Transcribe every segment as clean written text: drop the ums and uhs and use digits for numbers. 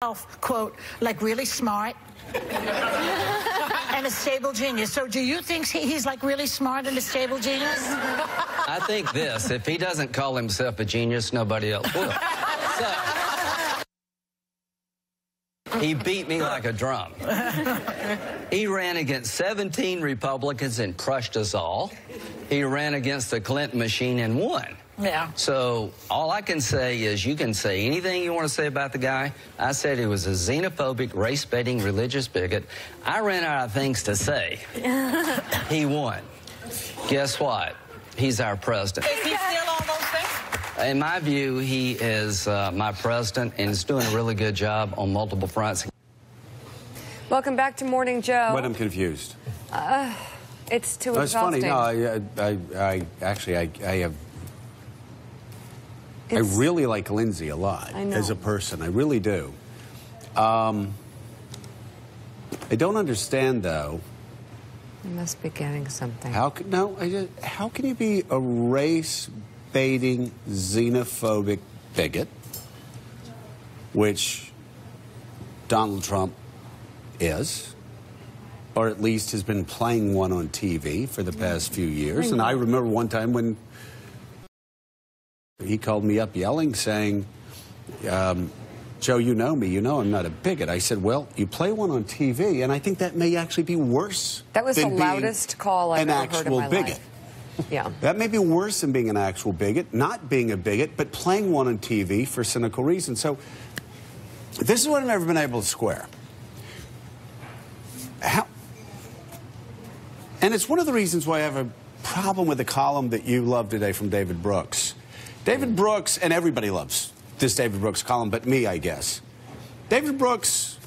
quote, like really smart and a stable genius. So do you think he's like really smart and a stable genius? I think this, if he doesn't call himself a genius, nobody else will. So, he beat me like a drum. He ran against 17 Republicans and crushed us all. He ran against the Clinton machine and won. Yeah. So all I can say is you can say anything you want to say about the guy. I said he was a xenophobic, race-baiting, religious bigot. I ran out of things to say. He won. Guess what? He's our president. Is he still all those things? In my view, he is my president and is doing a really good job on multiple fronts. Welcome back to Morning Joe. But I'm confused. It's too It's funny. exhausting. No, I really like Lindsay a lot as a person. I really do. I don't understand, though. You must be getting something. How can you be a race-baiting, xenophobic bigot, which Donald Trump is, or at least has been playing one on TV for the past few years? And I remember one time when he called me up yelling, saying, Joe, you know me. You know I'm not a bigot. I said, well, you play one on TV, and I think that may actually be worse. That was the loudest call I've ever heard in my life. Yeah. That may be worse than being an actual bigot, not being a bigot, but playing one on TV for cynical reasons. So this is what I've never been able to square. And it's one of the reasons why I have a problem with the column that you love today from David Brooks. David Brooks, and everybody loves this David Brooks column, but me, I guess. David Brooks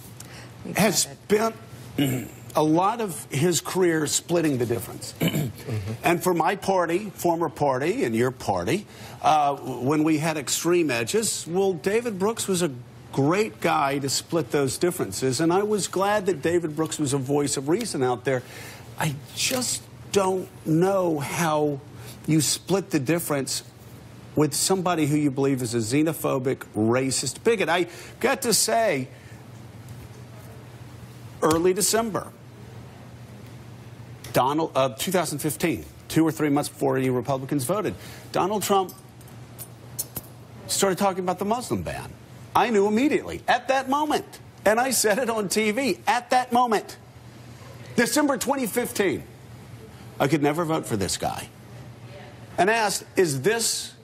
has spent a lot of his career splitting the difference. And for my party, former party, and your party, when we had extreme edges, well, David Brooks was a great guy to split those differences. And I was glad that David Brooks was a voice of reason out there. I just don't know how you split the difference with somebody who you believe is a xenophobic, racist bigot. I got to say, early December, 2015, 2 or 3 months before any Republicans voted, Donald Trump started talking about the Muslim ban. I knew immediately, at that moment, and I said it on TV, at that moment, December 2015, I could never vote for this guy. And asked, is this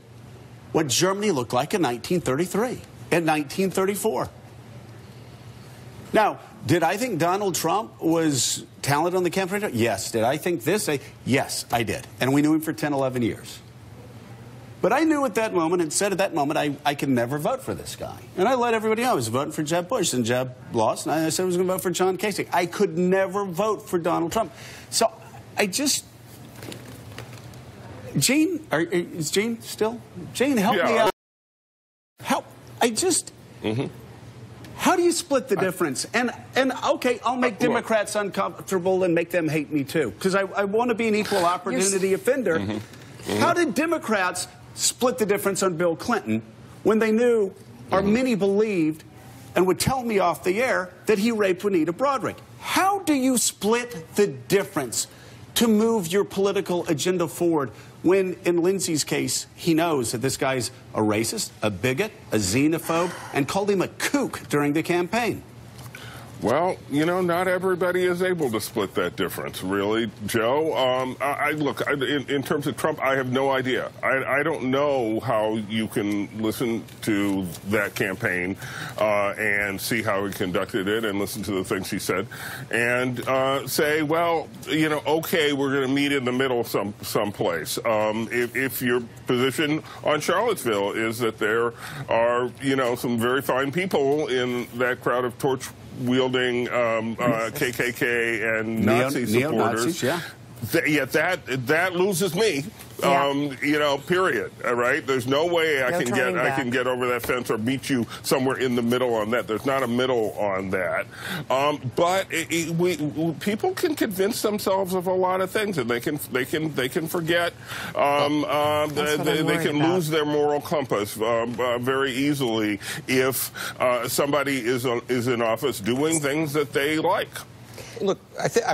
what Germany looked like in 1933, in 1934? Now, did I think Donald Trump was talented on the campaign trail? Yes. Did I think this? Yes, I did. And we knew him for 10, 11 years. But I knew at that moment, and said at that moment, I could never vote for this guy. And I let everybody know I was voting for Jeb Bush, and Jeb lost, and I said I was going to vote for John Kasich. I could never vote for Donald Trump. So I just... Gene, is Gene still? Gene, help me out. Help. I just... How do you split the difference? And okay, I'll make Democrats uncomfortable and make them hate me too, because I want to be an equal opportunity offender. How did Democrats split the difference on Bill Clinton when they knew, or many believed, and would tell me off the air, that he raped Juanita Broaddrick? How do you split the difference to move your political agenda forward when, in Lindsay's case, he knows that this guy's a racist, a bigot, a xenophobe, and called him a kook during the campaign? Well, you know, not everybody is able to split that difference, really, Joe. Look, in terms of Trump, I have no idea. I don't know how you can listen to that campaign and see how he conducted it and listen to the things he said and say, well, you know, okay, we're going to meet in the middle someplace. If your position on Charlottesville is that there are, you know, some very fine people in that crowd of torch-wielding KKK and Nazi supporters. Neo-Nazis, yeah. That loses me. Yeah. You know, period. All right. There's no way I can get over that fence or meet you somewhere in the middle on that. There's not a middle on that. But people can convince themselves of a lot of things, and they can forget. They can lose their moral compass very easily if somebody is in office doing things that they like. Look, I think